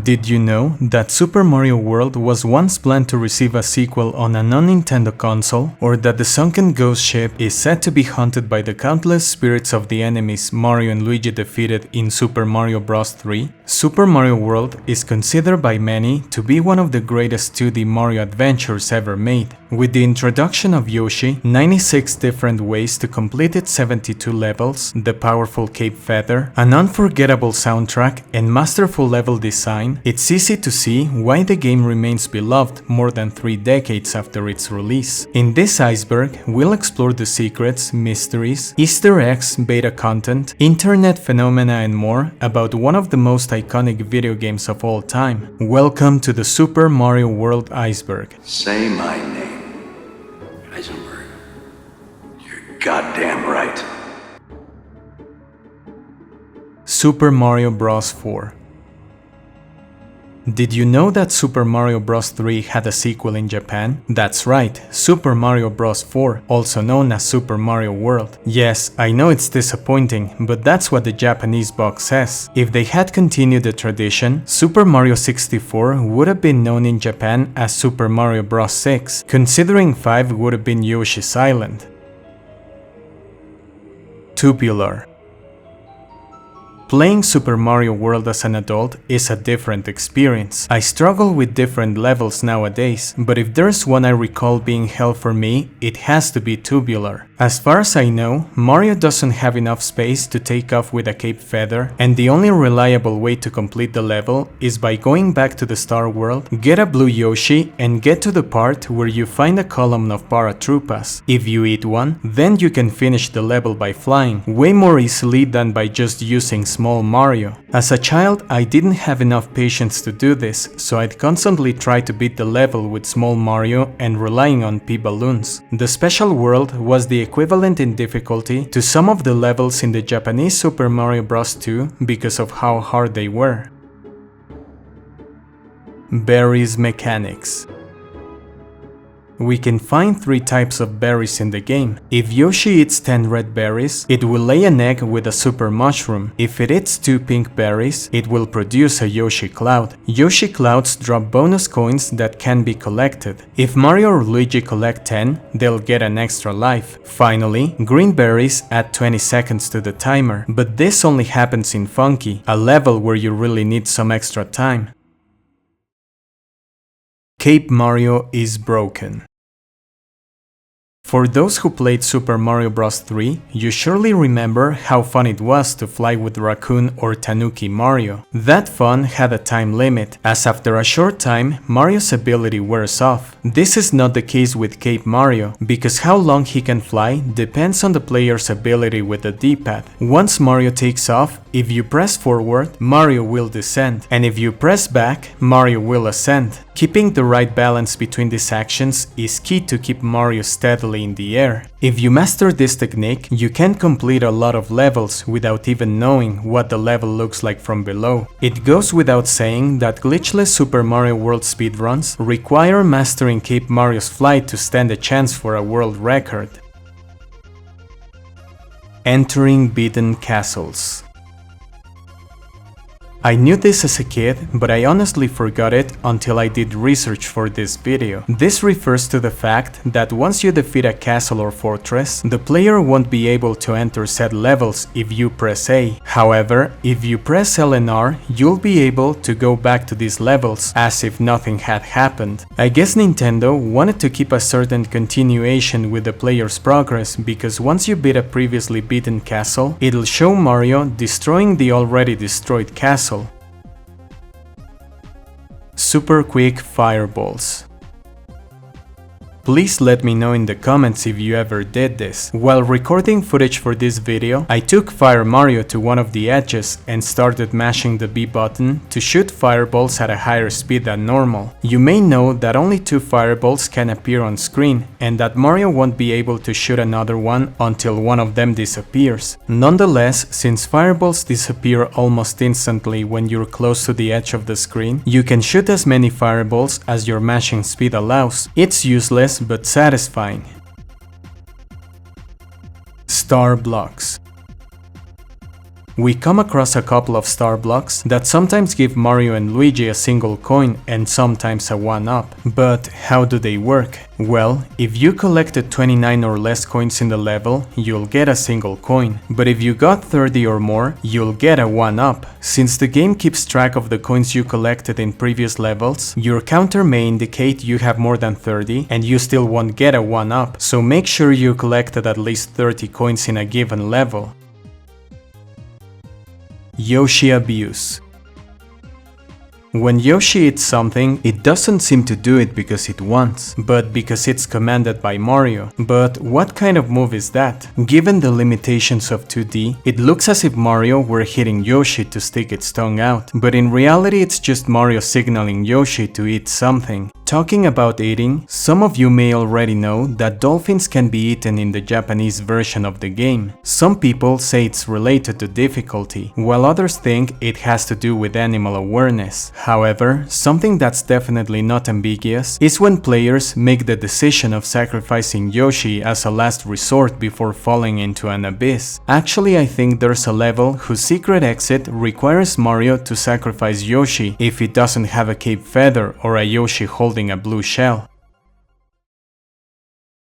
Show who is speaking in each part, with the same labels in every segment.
Speaker 1: Did you know that Super Mario World was once planned to receive a sequel on a non-Nintendo console, or that the Sunken Ghost Ship is said to be haunted by the countless spirits of the enemies Mario and Luigi defeated in Super Mario Bros. 3? Super Mario World is considered by many to be one of the greatest 2D Mario adventures ever made. With the introduction of Yoshi, 96 different ways to complete its 72 levels, the powerful Cape Feather, an unforgettable soundtrack, and masterful level design, it's easy to see why the game remains beloved more than 3 decades after its release. In this Iceberg, we'll explore the secrets, mysteries, Easter eggs, beta content, internet phenomena and more about one of the most iconic video games of all time. Welcome to the Super Mario World Iceberg.
Speaker 2: Say my name. EisenBerg. You're goddamn right.
Speaker 1: Super Mario Bros. 4. Did you know that Super Mario Bros. 3 had a sequel in Japan? That's right, Super Mario Bros. 4, also known as Super Mario World. Yes, I know it's disappointing, but that's what the Japanese box says. If they had continued the tradition, Super Mario 64 would have been known in Japan as Super Mario Bros. 6, considering 5 would have been Yoshi's Island. Tubular. Playing Super Mario World as an adult is a different experience. I struggle with different levels nowadays, but if there's one I recall being hell for me, it has to be Tubular. As far as I know, Mario doesn't have enough space to take off with a Cape Feather, and the only reliable way to complete the level is by going back to the Star World, get a blue Yoshi, and get to the part where you find a column of paratroopas. If you eat one, then you can finish the level by flying, way more easily than by just using Small Mario. As a child, I didn't have enough patience to do this, so I'd constantly try to beat the level with Small Mario and relying on P-balloons. The Special World was the equivalent in difficulty to some of the levels in the Japanese Super Mario Bros. 2 because of how hard they were. Berries mechanics. We can find 3 types of berries in the game. If Yoshi eats 10 red berries, it will lay an egg with a super mushroom. If it eats 2 pink berries, it will produce a Yoshi cloud. Yoshi clouds drop bonus coins that can be collected. If Mario or Luigi collect 10, they'll get an extra life. Finally, green berries add 20 seconds to the timer, but this only happens in Funky, a level where you really need some extra time. Cape Mario is broken. For those who played Super Mario Bros. 3, you surely remember how fun it was to fly with Raccoon or Tanuki Mario. That fun had a time limit, as after a short time, Mario's ability wears off. This is not the case with Cape Mario, because how long he can fly depends on the player's ability with the D-pad. Once Mario takes off, if you press forward, Mario will descend, and if you press back, Mario will ascend. Keeping the right balance between these actions is key to keep Mario steadily in the air. If you master this technique, you can complete a lot of levels without even knowing what the level looks like from below. It goes without saying that glitchless Super Mario World speedruns require mastering Cape Mario's flight to stand a chance for a world record. Entering beaten castles. I knew this as a kid, but I honestly forgot it until I did research for this video. This refers to the fact that once you defeat a castle or fortress, the player won't be able to enter said levels if you press A. However, if you press L and R, you'll be able to go back to these levels as if nothing had happened. I guess Nintendo wanted to keep a certain continuation with the player's progress, because once you beat a previously beaten castle, it'll show Mario destroying the already destroyed castle. Super quick fireballs. Please let me know in the comments if you ever did this. While recording footage for this video, I took Fire Mario to one of the edges and started mashing the B button to shoot fireballs at a higher speed than normal. You may know that only 2 fireballs can appear on screen, and that Mario won't be able to shoot another one until one of them disappears. Nonetheless, since fireballs disappear almost instantly when you're close to the edge of the screen, you can shoot as many fireballs as your mashing speed allows. It's useless but satisfying. Star blocks. We come across a couple of star blocks that sometimes give Mario and Luigi a single coin and sometimes a 1-up. But how do they work? Well, if you collected 29 or less coins in the level, you'll get a single coin. But if you got 30 or more, you'll get a 1-up. Since the game keeps track of the coins you collected in previous levels, your counter may indicate you have more than 30 and you still won't get a 1-up, so make sure you collected at least 30 coins in a given level. Yoshi abuse. When Yoshi eats something, it doesn't seem to do it because it wants, but because it's commanded by Mario. But what kind of move is that? Given the limitations of 2D, it looks as if Mario were hitting Yoshi to stick its tongue out, but in reality it's just Mario signaling Yoshi to eat something. Talking about eating, some of you may already know that dolphins can be eaten in the Japanese version of the game. Some people say it's related to difficulty, while others think it has to do with animal awareness. However, something that's definitely not ambiguous is when players make the decision of sacrificing Yoshi as a last resort before falling into an abyss. Actually, I think there's a level whose secret exit requires Mario to sacrifice Yoshi if it doesn't have a cape feather or a Yoshi holding a blue shell.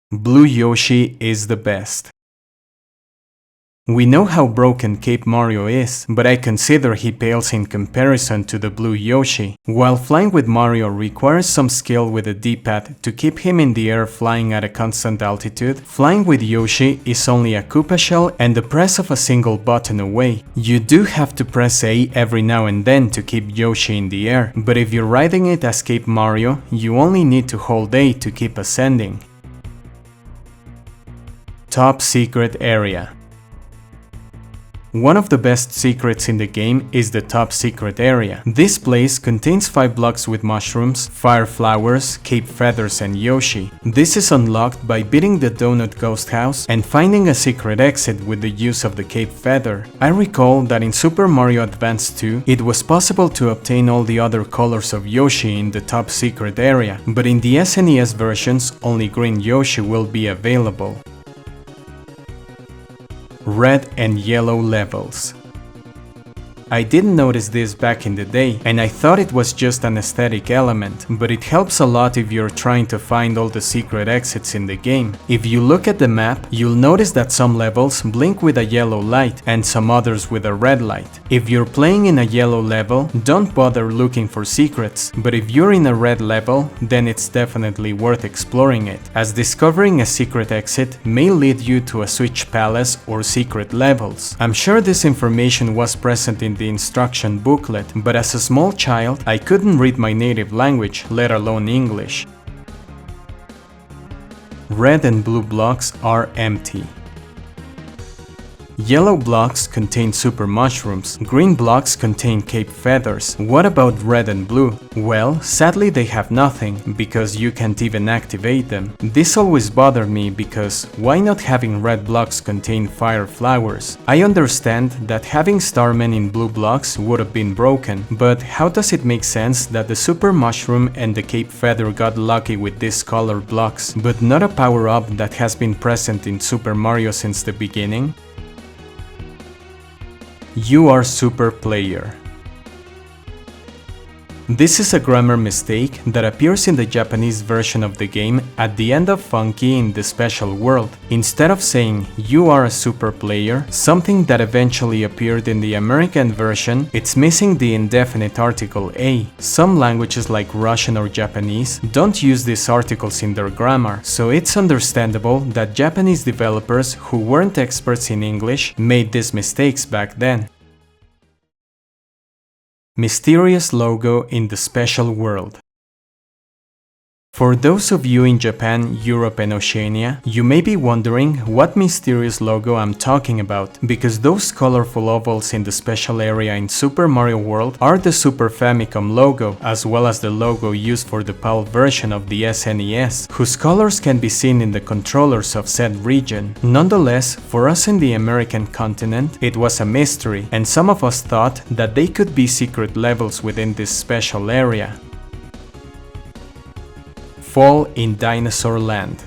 Speaker 1: Blue Yoshi is the best. We know how broken Cape Mario is, but I consider he pales in comparison to the Blue Yoshi. While flying with Mario requires some skill with the D-pad to keep him in the air flying at a constant altitude, flying with Yoshi is only a Koopa shell and the press of a single button away. You do have to press A every now and then to keep Yoshi in the air, but if you're riding it as Cape Mario, you only need to hold A to keep ascending. Top Secret Area. One of the best secrets in the game is the top secret area. This place contains 5 blocks with mushrooms, fire flowers, cape feathers and Yoshi. This is unlocked by beating the donut ghost house and finding a secret exit with the use of the cape feather. I recall that in Super Mario Advance 2, it was possible to obtain all the other colors of Yoshi in the top secret area, but in the SNES versions, only green Yoshi will be available. Red and yellow levels. I didn't notice this back in the day, and I thought it was just an aesthetic element, but it helps a lot if you're trying to find all the secret exits in the game. If you look at the map, you'll notice that some levels blink with a yellow light and some others with a red light. If you're playing in a yellow level, don't bother looking for secrets, but if you're in a red level, then it's definitely worth exploring it, as discovering a secret exit may lead you to a Switch Palace or secret levels. I'm sure this information was present in the instruction booklet, but as a small child, I couldn't read my native language, let alone English. Red and blue blocks are empty. Yellow blocks contain super mushrooms, green blocks contain cape feathers. What about red and blue? Well, sadly they have nothing, because you can't even activate them. This always bothered me because why not having red blocks contain fire flowers? I understand that having starmen in blue blocks would have been broken, but how does it make sense that the super mushroom and the cape feather got lucky with these color blocks, but not a power-up that has been present in Super Mario since the beginning? You are super player. This is a grammar mistake that appears in the Japanese version of the game at the end of Funky in the Special World. Instead of saying you are a super player, something that eventually appeared in the American version, it's missing the indefinite article a. Some languages like Russian or Japanese don't use these articles in their grammar, so it's understandable that Japanese developers who weren't experts in English made these mistakes back then. Mysterious logo in the Special World. For those of you in Japan, Europe and Oceania, you may be wondering what mysterious logo I'm talking about, because those colorful ovals in the special area in Super Mario World are the Super Famicom logo, as well as the logo used for the PAL version of the SNES, whose colors can be seen in the controllers of said region. Nonetheless, for us in the American continent, it was a mystery, and some of us thought that they could be secret levels within this special area. Fall in Dinosaur Land.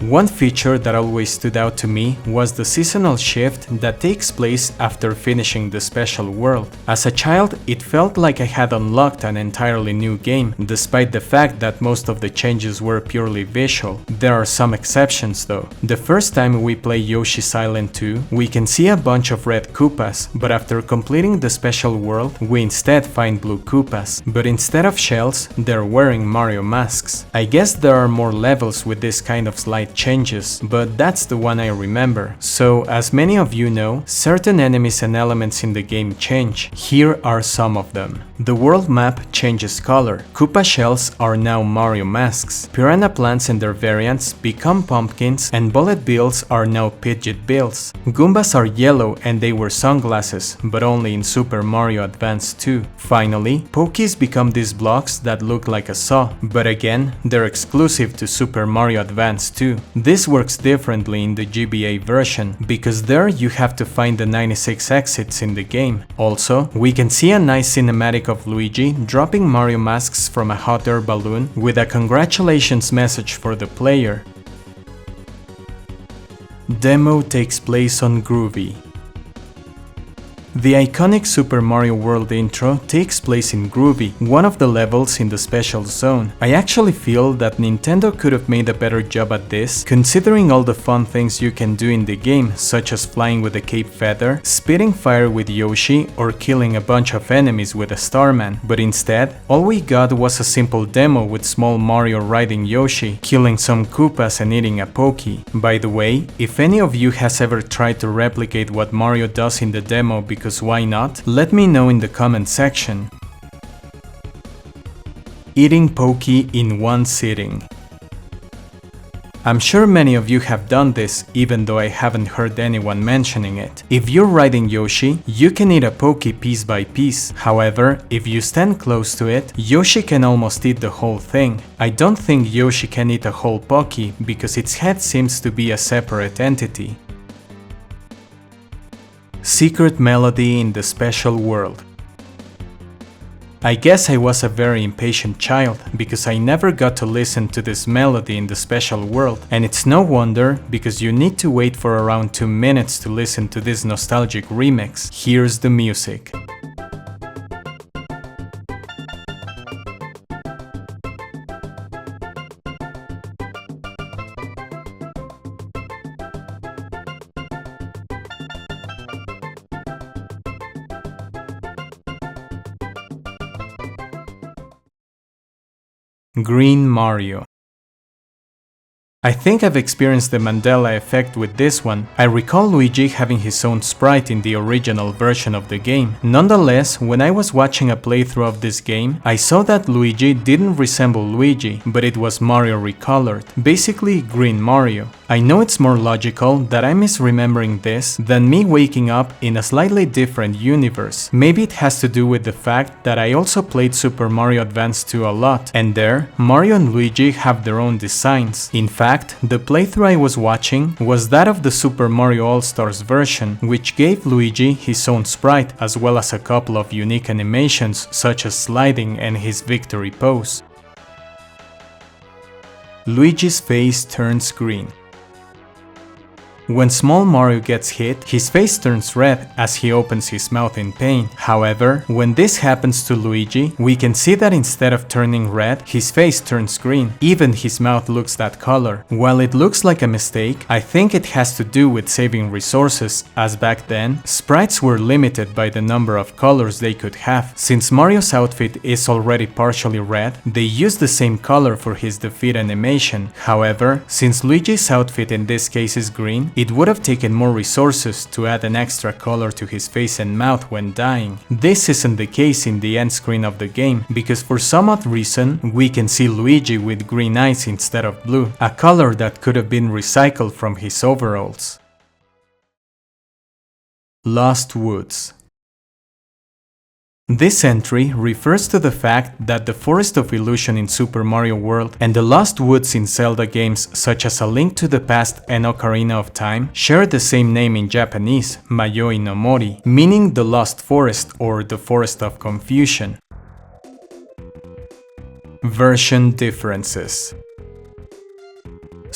Speaker 1: One feature that always stood out to me was the seasonal shift that takes place after finishing the special world. As a child, it felt like I had unlocked an entirely new game, despite the fact that most of the changes were purely visual. There are some exceptions though. The first time we play Yoshi's Island 2, we can see a bunch of red Koopas, but after completing the special world, we instead find blue Koopas. But instead of shells, they're wearing Mario masks. I guess there are more levels with this kind of slight changes, but that's the one I remember. So, as many of you know, certain enemies and elements in the game change. Here are some of them. The world map changes color. Koopa shells are now Mario masks. Piranha plants and their variants become pumpkins, and bullet bills are now Pidgeot bills. Goombas are yellow and they wear sunglasses, but only in Super Mario Advance 2. Finally, Pokeys become these blocks that look like a saw, but again, they're exclusive to Super Mario Advance 2. This works differently in the GBA version, because there you have to find the 96 exits in the game. Also, we can see a nice cinematic of Luigi dropping Mario masks from a hot air balloon with a congratulations message for the player. Demo takes place on Groovy. The iconic Super Mario World intro takes place in Groovy, one of the levels in the special zone. I actually feel that Nintendo could have made a better job at this, considering all the fun things you can do in the game, such as flying with a cape feather, spitting fire with Yoshi, or killing a bunch of enemies with a Starman. But instead, all we got was a simple demo with small Mario riding Yoshi, killing some Koopas and eating a Pokey. By the way, if any of you has ever tried to replicate what Mario does in the demo, because why not? Let me know in the comment section. Eating Pokey in one sitting. I'm sure many of you have done this, even though I haven't heard anyone mentioning it. If you're riding Yoshi, you can eat a Pokey piece by piece. However, if you stand close to it, Yoshi can almost eat the whole thing. I don't think Yoshi can eat a whole Pokey because its head seems to be a separate entity. Secret melody in the special world. I guess I was a very impatient child, because I never got to listen to this melody in the special world, and it's no wonder, because you need to wait for around 2 minutes to listen to this nostalgic remix. Here's the music. Green Mario. I think I've experienced the Mandela effect with this one. I recall Luigi having his own sprite in the original version of the game. Nonetheless, when I was watching a playthrough of this game, I saw that Luigi didn't resemble Luigi, but it was Mario recolored, basically Green Mario. I know it's more logical that I'm misremembering this than me waking up in a slightly different universe. Maybe it has to do with the fact that I also played Super Mario Advance 2 a lot, and there, Mario and Luigi have their own designs. In fact, the playthrough I was watching was that of the Super Mario All-Stars version, which gave Luigi his own sprite as well as a couple of unique animations such as sliding and his victory pose. Luigi's face turns green. When small Mario gets hit, his face turns red as he opens his mouth in pain. However, when this happens to Luigi, we can see that instead of turning red, his face turns green. Even his mouth looks that color. While it looks like a mistake, I think it has to do with saving resources, as back then, sprites were limited by the number of colors they could have. Since Mario's outfit is already partially red, they used the same color for his defeat animation. However, since Luigi's outfit in this case is green, it would have taken more resources to add an extra color to his face and mouth when dying. This isn't the case in the end screen of the game, because for some odd reason, we can see Luigi with green eyes instead of blue, a color that could have been recycled from his overalls. Lost Woods. This entry refers to the fact that the Forest of Illusion in Super Mario World and the Lost Woods in Zelda games such as A Link to the Past and Ocarina of Time share the same name in Japanese, Mayoi no Mori, meaning the Lost Forest or the Forest of Confusion. Version differences.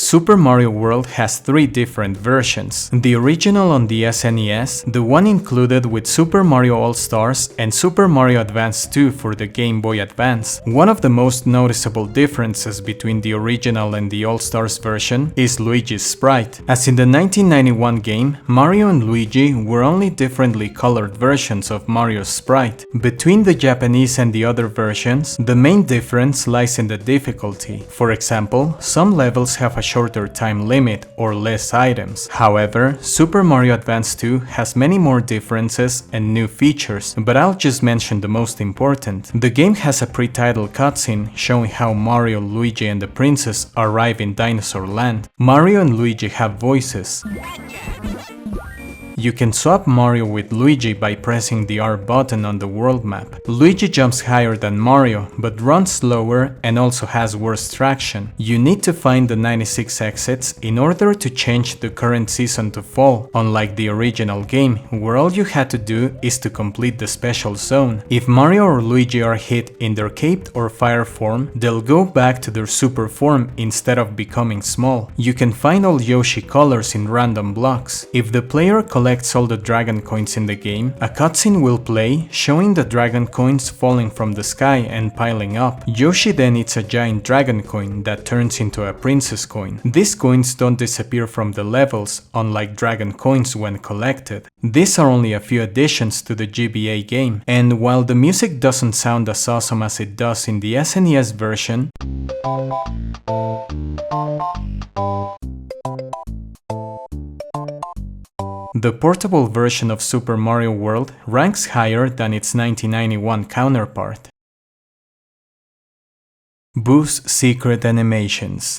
Speaker 1: Super Mario World has 3 different versions. The original on the SNES, the one included with Super Mario All-Stars and Super Mario Advance 2 for the Game Boy Advance. One of the most noticeable differences between the original and the All-Stars version is Luigi's sprite. As in the 1991 game, Mario and Luigi were only differently colored versions of Mario's sprite. Between the Japanese and the other versions, the main difference lies in the difficulty. For example, some levels have a shorter time limit or less items. However, Super Mario Advance 2 has many more differences and new features, but I'll just mention the most important. The game has a pre-title cutscene showing how Mario, Luigi and the princess arrive in Dinosaur Land. Mario and Luigi have voices. You can swap Mario with Luigi by pressing the R button on the world map. Luigi jumps higher than Mario, but runs slower and also has worse traction. You need to find the 96 exits in order to change the current season to fall, unlike the original game, where all you had to do is to complete the special zone. If Mario or Luigi are hit in their caped or fire form, they'll go back to their super form instead of becoming small. You can find all Yoshi colors in random blocks. If the player collects all the dragon coins in the game, a cutscene will play showing the dragon coins falling from the sky and piling up. Yoshi then eats a giant dragon coin that turns into a princess coin. These coins don't disappear from the levels, unlike dragon coins when collected. These are only a few additions to the GBA game, and while the music doesn't sound as awesome as it does in the SNES version, the portable version of Super Mario World ranks higher than its 1991 counterpart. Boo's secret animations.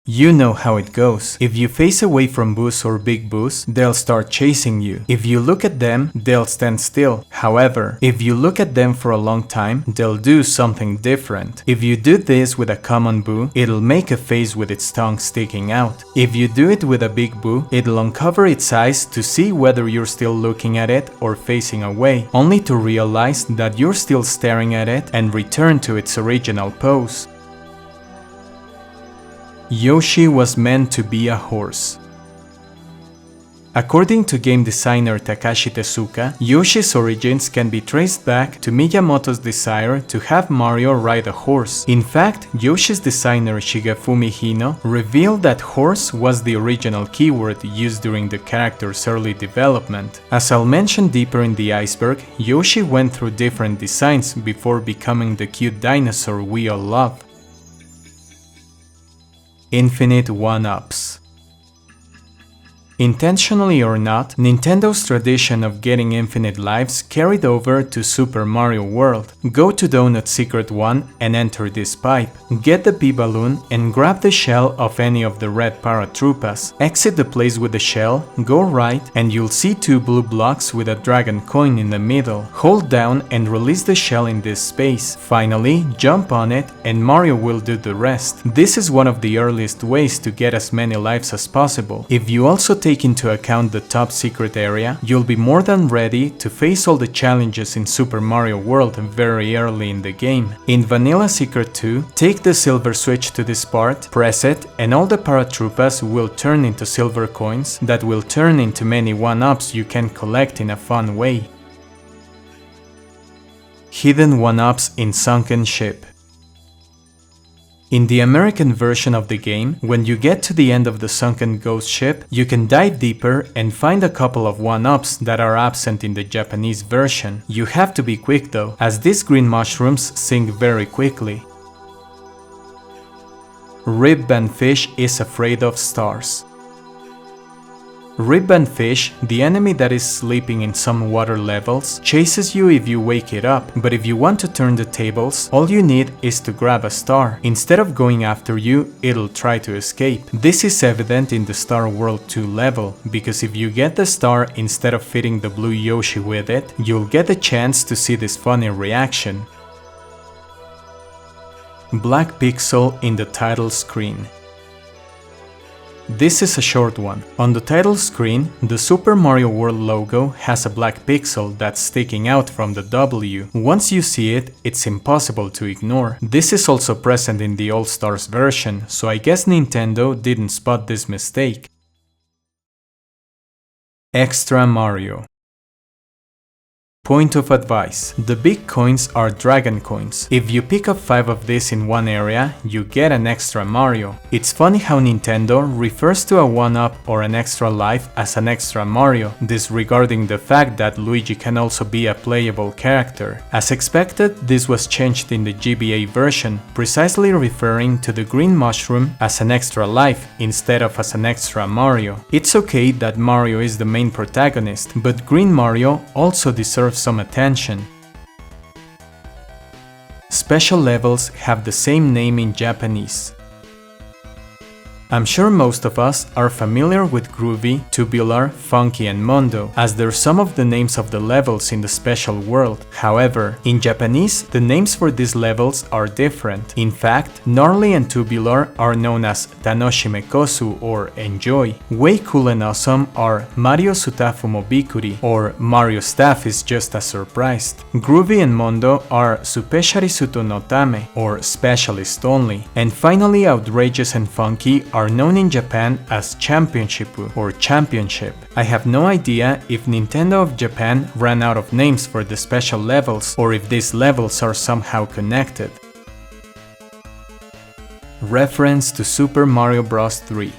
Speaker 1: You know how it goes. If you face away from Boos or Big Boos, they'll start chasing you. If you look at them, they'll stand still. However, if you look at them for a long time, they'll do something different. If you do this with a common Boo, it'll make a face with its tongue sticking out. If you do it with a Big Boo, it'll uncover its eyes to see whether you're still looking at it or facing away, only to realize that you're still staring at it and return to its original pose. Yoshi was meant to be a horse. According to game designer Takashi Tezuka, Yoshi's origins can be traced back to Miyamoto's desire to have Mario ride a horse. In fact, Yoshi's designer Shigefumi Hino revealed that horse was the original keyword used during the character's early development. As I'll mention deeper in the Iceberg, Yoshi went through different designs before becoming the cute dinosaur we all love. Infinite one-ups. Intentionally or not, Nintendo's tradition of getting infinite lives carried over to Super Mario World. Go to Donut Secret 1 and enter this pipe. Get the P-Balloon and grab the shell of any of the red Paratroopas. Exit the place with the shell, go right, and you'll see 2 blue blocks with a dragon coin in the middle. Hold down and release the shell in this space. Finally, jump on it and Mario will do the rest. This is one of the earliest ways to get as many lives as possible. If you also take into account the top secret area, you'll be more than ready to face all the challenges in Super Mario World very early in the game. In Vanilla Secret 2, take the silver switch to this part, press it, and all the Paratroopas will turn into silver coins that will turn into many one-ups you can collect in a fun way. Hidden one-ups in Sunken Ship. In the American version of the game, when you get to the end of the Sunken Ghost Ship, you can dive deeper and find a couple of one-ups that are absent in the Japanese version. You have to be quick though, as these green mushrooms sink very quickly. Ribband Fish is afraid of stars. Ribband Fish, the enemy that is sleeping in some water levels, chases you if you wake it up, but if you want to turn the tables, all you need is to grab a star. Instead of going after you, it'll try to escape. This is evident in the Star World 2 level, because if you get the star instead of fitting the blue Yoshi with it, you'll get the chance to see this funny reaction. Black pixel in the title screen. This is a short one. On the title screen, the Super Mario World logo has a black pixel that's sticking out from the W. Once you see it, it's impossible to ignore. This is also present in the All-Stars version, so I guess Nintendo didn't spot this mistake. Extra Mario. Point of advice. The big coins are dragon coins. If you pick up 5 of these in one area, you get an extra Mario. It's funny how Nintendo refers to a 1-up or an extra life as an extra Mario, disregarding the fact that Luigi can also be a playable character. As expected, this was changed in the GBA version, precisely referring to the green mushroom as an extra life instead of as an extra Mario. It's okay that Mario is the main protagonist, but Green Mario also deserves some attention. Special levels have the same name in Japanese. I'm sure most of us are familiar with Groovy, Tubular, Funky and Mondo, as they're some of the names of the levels in the special world. However, in Japanese, the names for these levels are different. In fact, Gnarly and Tubular are known as Tanoshime Kosu or Enjoy. Way Cool and Awesome are Mario Sutafu mo Bikuri or Mario Staff is just a surprise. Groovy and Mondo are Supeshari Suto no Tame or Specialist Only. And finally, Outrageous and Funky are known in Japan as Championship or Championship. I have no idea if Nintendo of Japan ran out of names for the special levels or if these levels are somehow connected. Reference to Super Mario Bros. 3.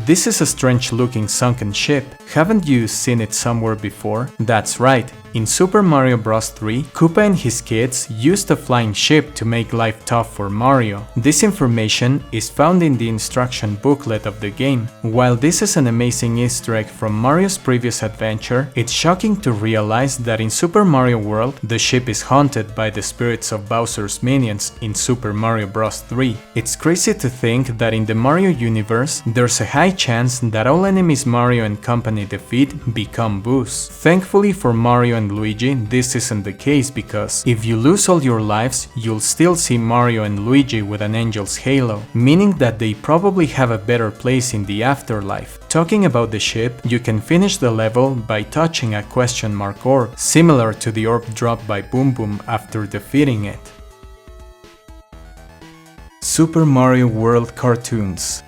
Speaker 1: This is a strange looking sunken ship. Haven't you seen it somewhere before? That's right. In Super Mario Bros. 3, Koopa and his kids used a flying ship to make life tough for Mario. This information is found in the instruction booklet of the game. While this is an amazing Easter egg from Mario's previous adventure, it's shocking to realize that in Super Mario World, the ship is haunted by the spirits of Bowser's minions in Super Mario Bros. 3. It's crazy to think that in the Mario universe, there's a high chance that all enemies Mario and company defeat become boos. Thankfully for Mario and Luigi, this isn't the case because if you lose all your lives, you'll still see Mario and Luigi with an angel's halo, meaning that they probably have a better place in the afterlife. Talking about the ship, you can finish the level by touching a question mark orb, similar to the orb dropped by Boom Boom after defeating it. Super Mario World cartoons.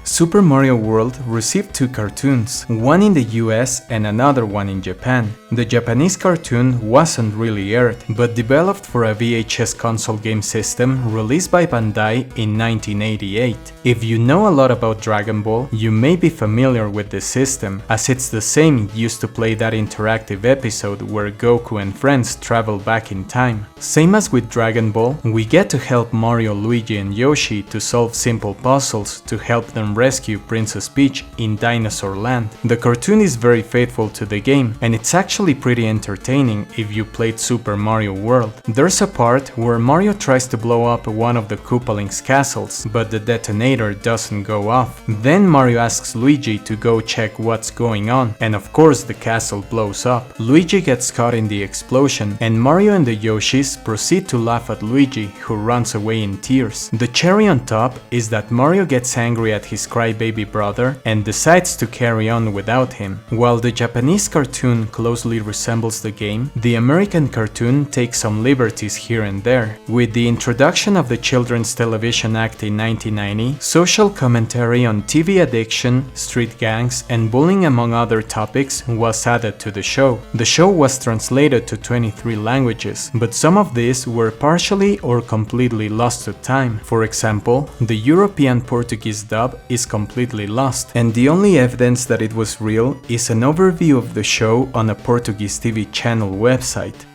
Speaker 1: Super Mario World received 2 cartoons, one in the US and another one in Japan. The Japanese cartoon wasn't really aired, but developed for a VHS console game system released by Bandai in 1988. If you know a lot about Dragon Ball, you may be familiar with this system, as it's the same used to play that interactive episode where Goku and friends travel back in time. Same as with Dragon Ball, we get to help Mario, Luigi and Yoshi to solve simple puzzles to help them rescue Princess Peach in Dinosaur Land. The cartoon is very faithful to the game, and it's actually pretty entertaining if you played Super Mario World. There's a part where Mario tries to blow up one of the Koopalings castles, but the detonator doesn't go off. Then Mario asks Luigi to go check what's going on, and of course the castle blows up. Luigi gets caught in the explosion, and Mario and the Yoshis proceed to laugh at Luigi, who runs away in tears. The cherry on top is that Mario gets angry at his crybaby brother and decides to carry on without him. While the Japanese cartoon closely resembles the game, the American cartoon takes some liberties here and there. With the introduction of the Children's Television Act in 1990, social commentary on TV addiction, street gangs, and bullying among other topics was added to the show. The show was translated to 23 languages, but some of these were partially or completely lost to time. For example, the European Portuguese dub is completely lost, and the only evidence that it was real is an overview of the show on a Portuguese TV channel website.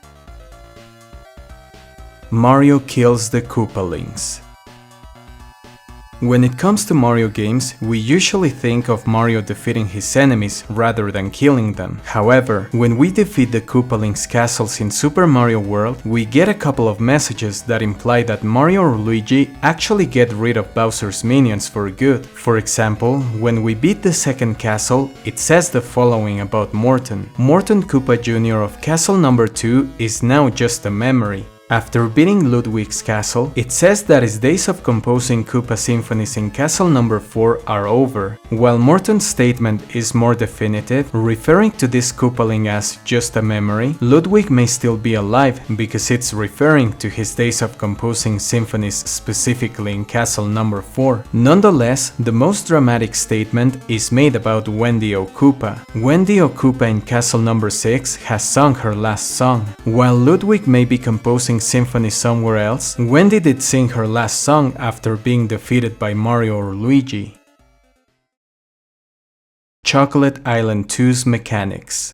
Speaker 1: Mario kills the Koopalings. When it comes to Mario games, we usually think of Mario defeating his enemies rather than killing them. However, when we defeat the Koopalings castles in Super Mario World, we get a couple of messages that imply that Mario or Luigi actually get rid of Bowser's minions for good. For example, when we beat the second castle, it says the following about Morton. Morton Koopa Jr. of Castle number 2 is now just a memory. After beating Ludwig's castle, it says that his days of composing Koopa symphonies in castle number 4 are over. While Morton's statement is more definitive, referring to this Koopaling as just a memory, Ludwig may still be alive because it's referring to his days of composing symphonies specifically in castle number 4. Nonetheless, the most dramatic statement is made about Wendy O. Koopa. Wendy O. Koopa in castle number 6 has sung her last song. While Ludwig may be composing symphony somewhere else, Wendy did sing her last song after being defeated by Mario or Luigi. Chocolate Island 2's mechanics.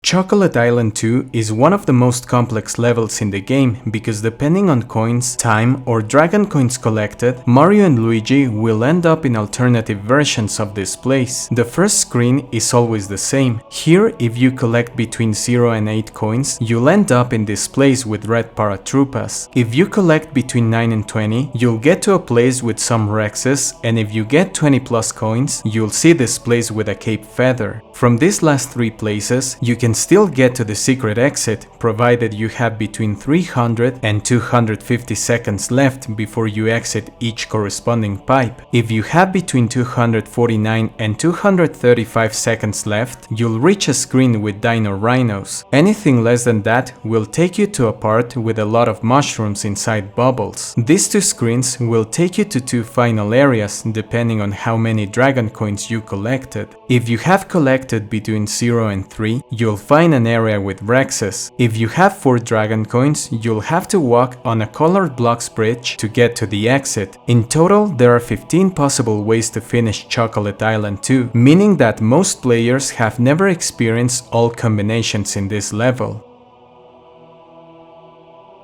Speaker 1: Chocolate Island 2 is one of the most complex levels in the game because depending on coins, time, or dragon coins collected, Mario and Luigi will end up in alternative versions of this place. The first screen is always the same. Here, if you collect between 0 and 8 coins, you'll end up in this place with red paratroopas. If you collect between 9 and 20, you'll get to a place with some Rexes, and if you get 20 plus coins, you'll see this place with a Cape Feather. From these last 3 places, you can still get to the secret exit, provided you have between 300 and 250 seconds left before you exit each corresponding pipe. If you have between 249 and 235 seconds left, you'll reach a screen with Dino Rhinos. Anything less than that will take you to a part with a lot of mushrooms inside bubbles. These 2 screens will take you to 2 final areas depending on how many dragon coins you collected. If you have collected between 0 and 3, you'll find an area with Rexes. If you have 4 dragon coins, you'll have to walk on a colored blocks bridge to get to the exit. In total, there are 15 possible ways to finish Chocolate Island 2, meaning that most players have never experienced all combinations in this level.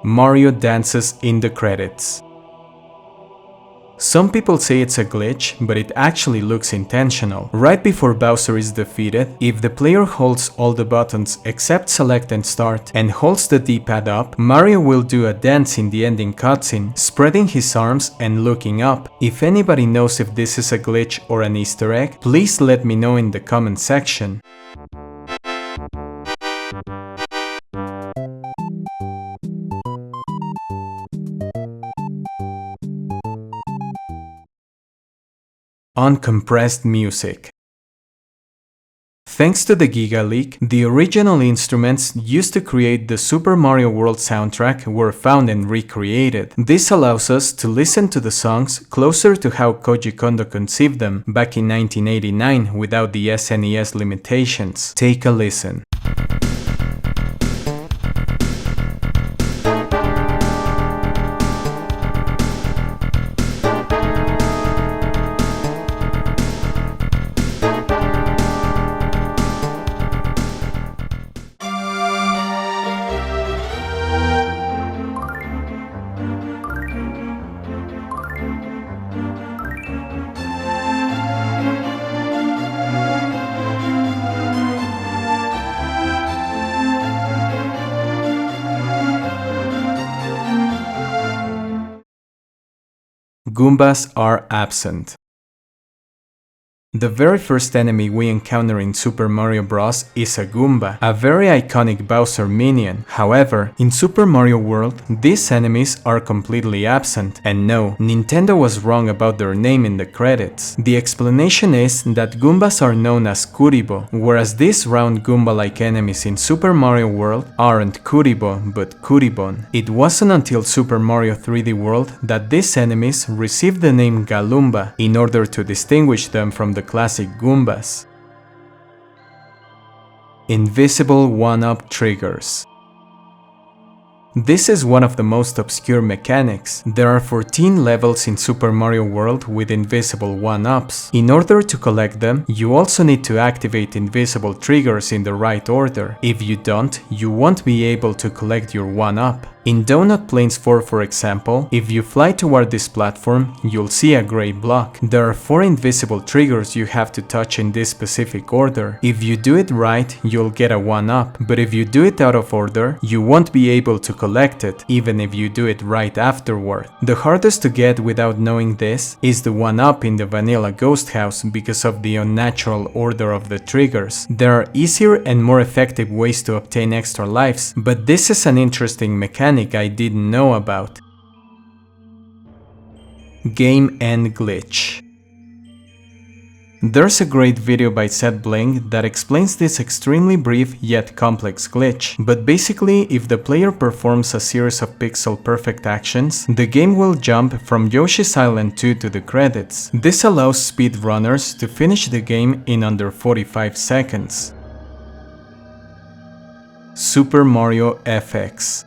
Speaker 1: Mario dances in the credits. Some people say it's a glitch, but it actually looks intentional. Right before Bowser is defeated, if the player holds all the buttons except select and start and holds the D-pad up, Mario will do a dance in the ending cutscene, spreading his arms and looking up. If anybody knows if this is a glitch or an Easter egg, please let me know in the comment section. Uncompressed music. Thanks to the Giga Leak, the original instruments used to create the Super Mario World soundtrack were found and recreated. This allows us to listen to the songs closer to how Koji Kondo conceived them back in 1989 without the SNES limitations. Take a listen. Goombas are absent. The very first enemy we encounter in Super Mario Bros. Is a Goomba, a very iconic Bowser minion. However, in Super Mario World, these enemies are completely absent, and no, Nintendo was wrong about their name in the credits. The explanation is that Goombas are known as Kuribo, whereas these round Goomba-like enemies in Super Mario World aren't Kuribo, but Kuribon. It wasn't until Super Mario 3D World that these enemies received the name Galumba in order to distinguish them from the classic Goombas. Invisible 1-up triggers. This is one of the most obscure mechanics. There are 14 levels in Super Mario World with invisible 1-ups. In order to collect them, you also need to activate invisible triggers in the right order. If you don't, you won't be able to collect your 1-up. In Donut Plains 4, for example, if you fly toward this platform, you'll see a gray block. There are 4 invisible triggers you have to touch in this specific order. If you do it right, you'll get a 1-up, but if you do it out of order, you won't be able to collect it, even if you do it right afterward. The hardest to get without knowing this is the 1-up in the vanilla ghost house because of the unnatural order of the triggers. There are easier and more effective ways to obtain extra lives, but this is an interesting mechanic I didn't know about. Game End Glitch. There's a great video by SetBling that explains this extremely brief yet complex glitch, but basically if the player performs a series of pixel perfect actions, the game will jump from Yoshi's Island 2 to the credits. This allows speedrunners to finish the game in under 45 seconds. Super Mario FX.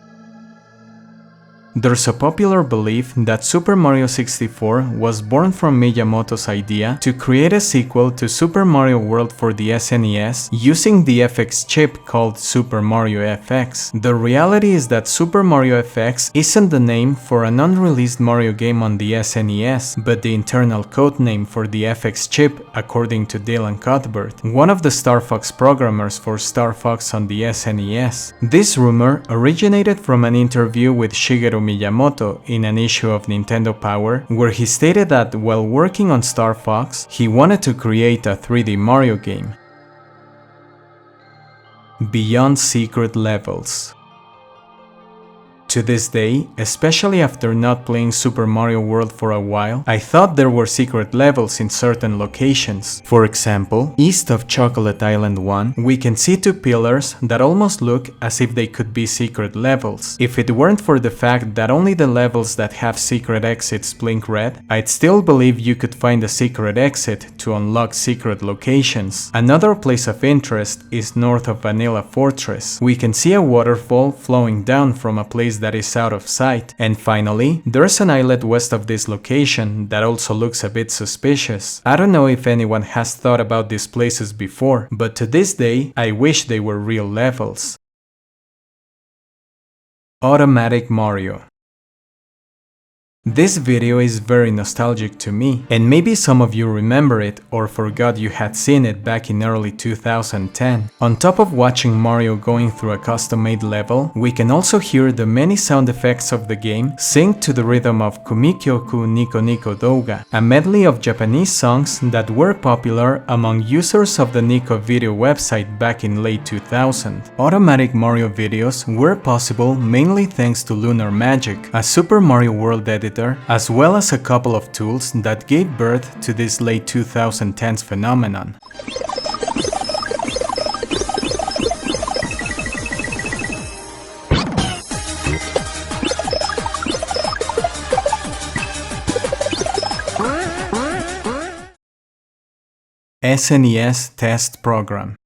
Speaker 1: There's a popular belief that Super Mario 64 was born from Miyamoto's idea to create a sequel to Super Mario World for the SNES using the FX chip called Super Mario FX. The reality is that Super Mario FX isn't the name for an unreleased Mario game on the SNES, but the internal code name for the FX chip, according to Dylan Cuthbert, one of the Star Fox programmers for Star Fox on the SNES. This rumor originated from an interview with Shigeru Miyamoto in an issue of Nintendo Power, where he stated that while working on Star Fox, he wanted to create a 3D Mario game. Beyond Secret Levels. To this day, especially after not playing Super Mario World for a while, I thought there were secret levels in certain locations. For example, east of Chocolate Island 1, we can see two pillars that almost look as if they could be secret levels. If it weren't for the fact that only the levels that have secret exits blink red, I'd still believe you could find a secret exit to unlock secret locations. Another place of interest is north of Vanilla Fortress. We can see a waterfall flowing down from a place that is out of sight. And finally, there's an islet west of this location that also looks a bit suspicious. I don't know if anyone has thought about these places before, but to this day, I wish they were real levels. Automatic Mario. This video is very nostalgic to me, and maybe some of you remember it or forgot you had seen it back in early 2010. On top of watching Mario going through a custom-made level, we can also hear the many sound effects of the game synced to the rhythm of Kumikyoku Niko Niko Douga, a medley of Japanese songs that were popular among users of the Niko video website back in late 2000. Automatic Mario videos were possible mainly thanks to Lunar Magic, a Super Mario World editor, as well as a couple of tools that gave birth to this late 2010s phenomenon. SNES Test Program.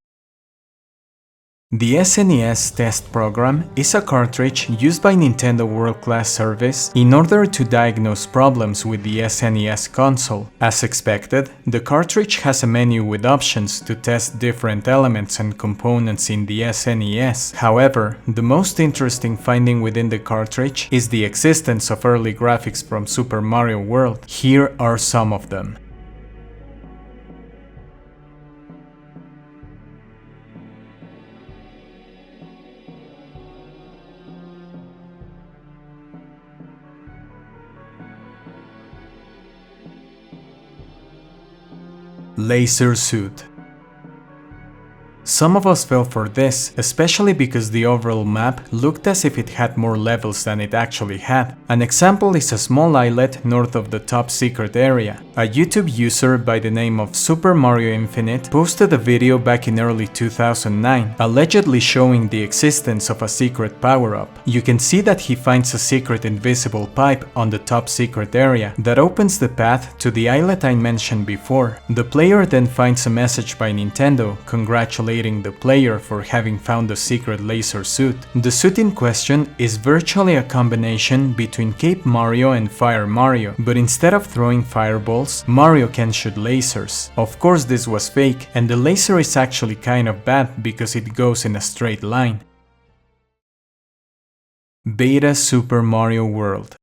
Speaker 1: The SNES Test Program is a cartridge used by Nintendo World Class Service in order to diagnose problems with the SNES console. As expected, the cartridge has a menu with options to test different elements and components in the SNES. However, the most interesting finding within the cartridge is the existence of early graphics from Super Mario World. Here are some of them. Laser Suit. Some of us fell for this, especially because the overall map looked as if it had more levels than it actually had. An example is a small islet north of the top secret area. A YouTube user by the name of Super Mario Infinite posted a video back in early 2009, allegedly showing the existence of a secret power-up. You can see that he finds a secret invisible pipe on the top secret area that opens the path to the islet I mentioned before. The player then finds a message by Nintendo congratulating the player for having found the secret laser suit. The suit in question is virtually a combination between Cape Mario and Fire Mario, but instead of throwing fireballs, Mario can shoot lasers. Of course this was fake, and the laser is actually kind of bad because it goes in a straight line. Beta Super Mario World.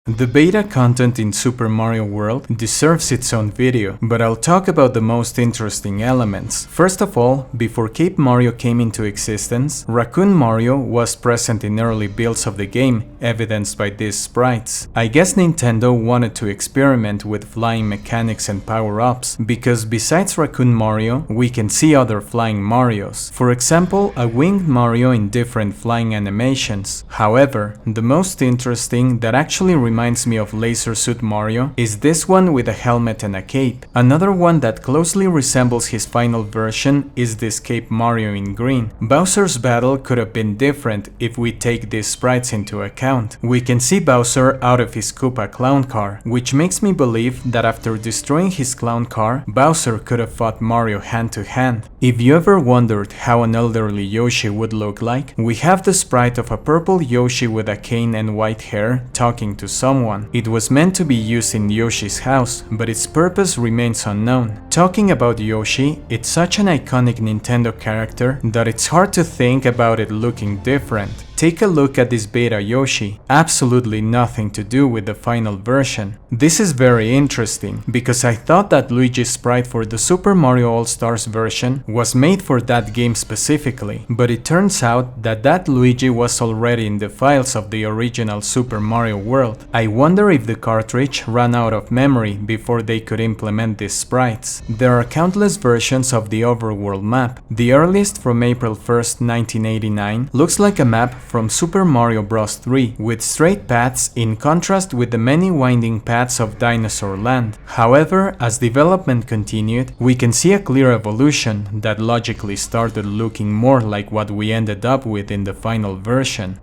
Speaker 1: The beta content in Super Mario World deserves its own video, but I'll talk about the most interesting elements. First of all, before Cape Mario came into existence, Raccoon Mario was present in early builds of the game, evidenced by these sprites. I guess Nintendo wanted to experiment with flying mechanics and power-ups, because besides Raccoon Mario, we can see other flying Marios. For example, a winged Mario in different flying animations. However, the most interesting that actually reminds me of Laser Suit Mario is this one with a helmet and a cape. Another one that closely resembles his final version is this Cape Mario in green. Bowser's battle could have been different if we take these sprites into account. We can see Bowser out of his Koopa clown car, which makes me believe that after destroying his clown car, Bowser could have fought Mario hand to hand. If you ever wondered how an elderly Yoshi would look like, we have the sprite of a purple Yoshi with a cane and white hair talking to someone. It was meant to be used in Yoshi's house, but its purpose remains unknown. Talking about Yoshi, it's such an iconic Nintendo character that it's hard to think about it looking different. Take a look at this beta Yoshi, absolutely nothing to do with the final version. This is very interesting, because I thought that Luigi's sprite for the Super Mario All-Stars version was made for that game specifically, but it turns out that that Luigi was already in the files of the original Super Mario World. I wonder if the cartridge ran out of memory before they could implement these sprites. There are countless versions of the overworld map. The earliest, from April 1st, 1989, looks like a map from Super Mario Bros. 3, with straight paths in contrast with the many winding paths of Dinosaur Land. However, as development continued, we can see a clear evolution that logically started looking more like what we ended up with in the final version.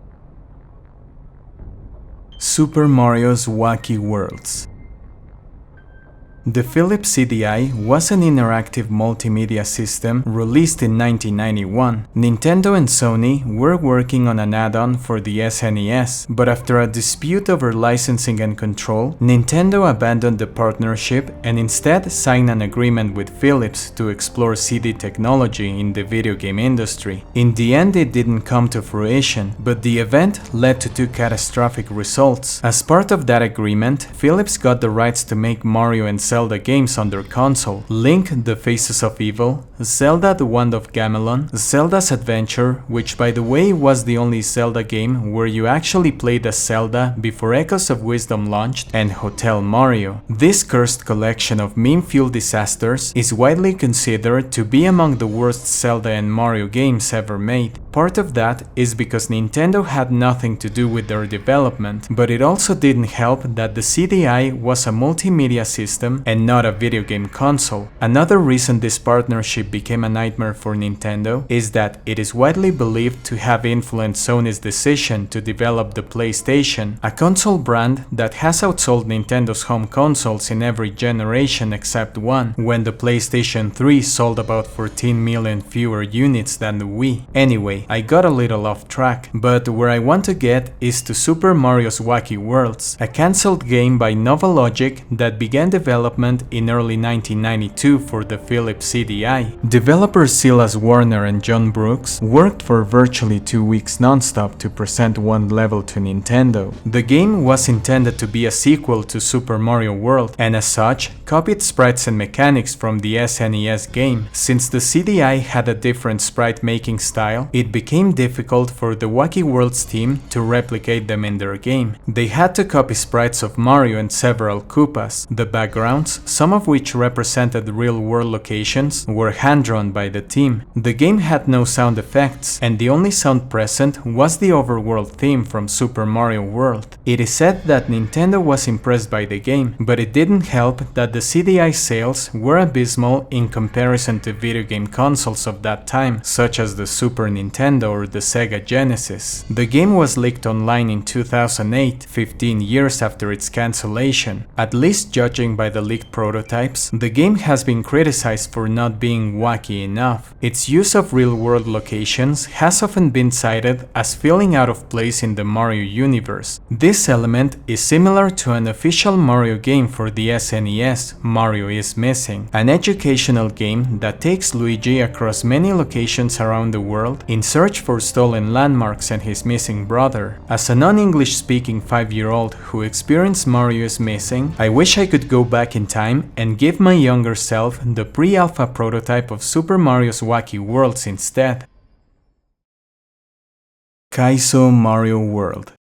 Speaker 1: Super Mario's Wacky Worlds. The Philips-CDi was an interactive multimedia system released in 1991. Nintendo and Sony were working on an add-on for the SNES, but after a dispute over licensing and control, Nintendo abandoned the partnership and instead signed an agreement with Philips to explore CD technology in the video game industry. In the end, it didn't come to fruition, but the event led to two catastrophic results. As part of that agreement, Philips got the rights to make Mario and Zelda games on their console: Link, The Faces of Evil, Zelda The Wand of Gamelon, Zelda's Adventure, which by the way was the only Zelda game where you actually played as Zelda before Echoes of Wisdom launched, and Hotel Mario. This cursed collection of meme-fueled disasters is widely considered to be among the worst Zelda and Mario games ever made. Part of that is because Nintendo had nothing to do with their development, but it also didn't help that the CDI was a multimedia system and not a video game console. Another reason this partnership became a nightmare for Nintendo is that it is widely believed to have influenced Sony's decision to develop the PlayStation, a console brand that has outsold Nintendo's home consoles in every generation except one, when the PlayStation 3 sold about 14 million fewer units than the Wii. Anyway, I got a little off track, but where I want to get is to Super Mario's Wacky Worlds, a cancelled game by Nova Logic that began development in early 1992 for the Philips-CDi. Developers Silas Warner and John Brooks worked for virtually 2 weeks non-stop to present one level to Nintendo. The game was intended to be a sequel to Super Mario World, and as such, copied sprites and mechanics from the SNES game. Since the CDI had a different sprite making style, it became difficult for the Wacky Worlds team to replicate them in their game. They had to copy sprites of Mario and several Koopas. The backgrounds, some of which represented real-world locations, were hand-drawn by the team. The game had no sound effects, and the only sound present was the overworld theme from Super Mario World. It is said that Nintendo was impressed by the game, but it didn't help that the CDI sales were abysmal in comparison to video game consoles of that time, such as the Super Nintendo or the Sega Genesis. The game was leaked online in 2008, 15 years after its cancellation. At least judging by the leaked prototypes, the game has been criticized for not being wacky enough. Its use of real-world locations has often been cited as feeling out of place in the Mario universe. This element is similar to an official Mario game for the SNES, Mario is Missing, an educational game that takes Luigi across many locations around the world in search for stolen landmarks and his missing brother. As a non-English speaking 5-year-old who experienced Mario is missing, I wish I could go back in time and give my younger self the pre-alpha prototype of Super Mario's Wacky Worlds instead. Kaiso Mario World.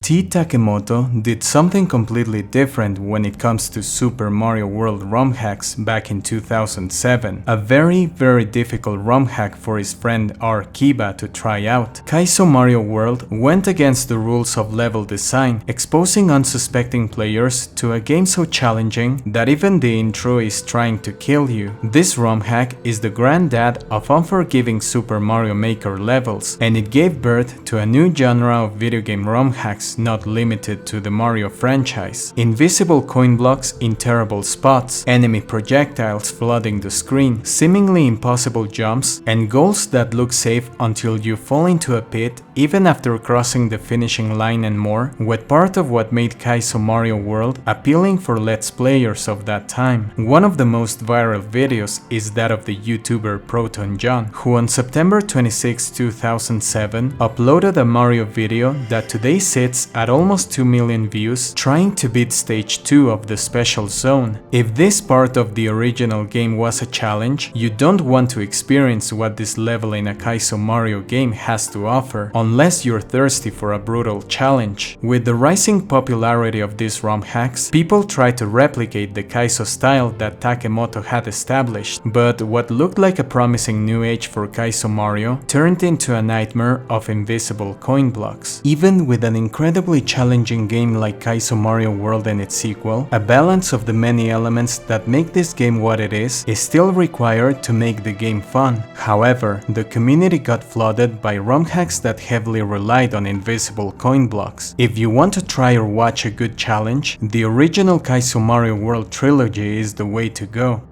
Speaker 1: T. Takemoto did something completely different when it comes to Super Mario World ROM hacks back in 2007, a very difficult ROM hack for his friend R. Kiba to try out. Kaiso Mario World went against the rules of level design, exposing unsuspecting players to a game so challenging that even the intro is trying to kill you. This ROM hack is the granddad of unforgiving Super Mario Maker levels, and it gave birth to a new genre of video game ROM hacks not limited to the Mario franchise. Invisible coin blocks in terrible spots, enemy projectiles flooding the screen, seemingly impossible jumps, and goals that look safe until you fall into a pit even after crossing the finishing line and more, were part of what made Kaiso Mario World appealing for Let's Players of that time. One of the most viral videos is that of the YouTuber Proton John, who on September 26, 2007 uploaded a Mario video that today sits at almost 2 million views, trying to beat stage 2 of the special zone. If this part of the original game was a challenge, you don't want to experience what this level in a Kaiso Mario game has to offer, unless you're thirsty for a brutal challenge. With the rising popularity of these ROM hacks, people try to replicate the Kaiso style that Takemoto had established, but what looked like a promising new age for Kaiso Mario turned into a nightmare of invisible coin blocks. Even with an incredibly challenging game like Kaiso Mario World and its sequel, a balance of the many elements that make this game what it is still required to make the game fun. However, the community got flooded by ROM hacks that heavily relied on invisible coin blocks. If you want to try or watch a good challenge, the original Kaiso Mario World trilogy is the way to go.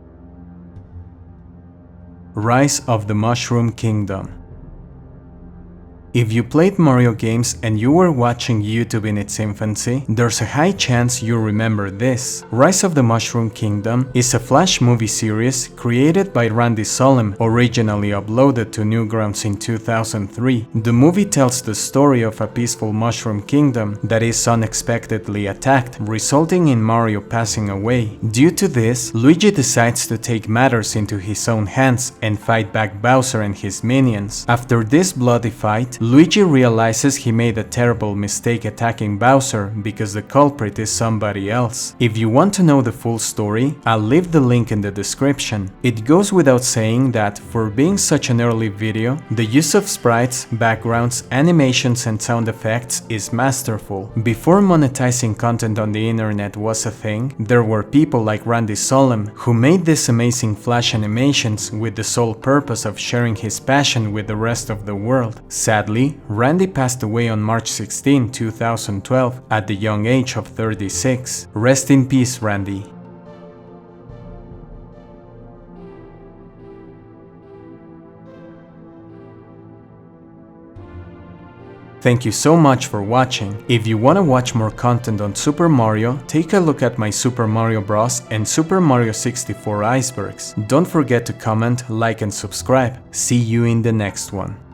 Speaker 1: Rise of the Mushroom Kingdom. If you played Mario games and you were watching YouTube in its infancy, there's a high chance you remember this. Rise of the Mushroom Kingdom is a Flash movie series created by Randy Solem, originally uploaded to Newgrounds in 2003. The movie tells the story of a peaceful mushroom kingdom that is unexpectedly attacked, resulting in Mario passing away. Due to this, Luigi decides to take matters into his own hands and fight back Bowser and his minions. After this bloody fight, Luigi realizes he made a terrible mistake attacking Bowser because the culprit is somebody else. If you want to know the full story, I'll leave the link in the description. It goes without saying that, for being such an early video, the use of sprites, backgrounds, animations and sound effects is masterful. Before monetizing content on the internet was a thing, there were people like Randy Solem who made these amazing Flash animations with the sole purpose of sharing his passion with the rest of the world. Sadly, Randy passed away on March 16, 2012 at the young age of 36. Rest in peace, Randy. Thank you so much for watching. If you want to watch more content on Super Mario, take a look at my Super Mario Bros. And Super Mario 64 Icebergs. Don't forget to comment, like and subscribe. See you in the next one.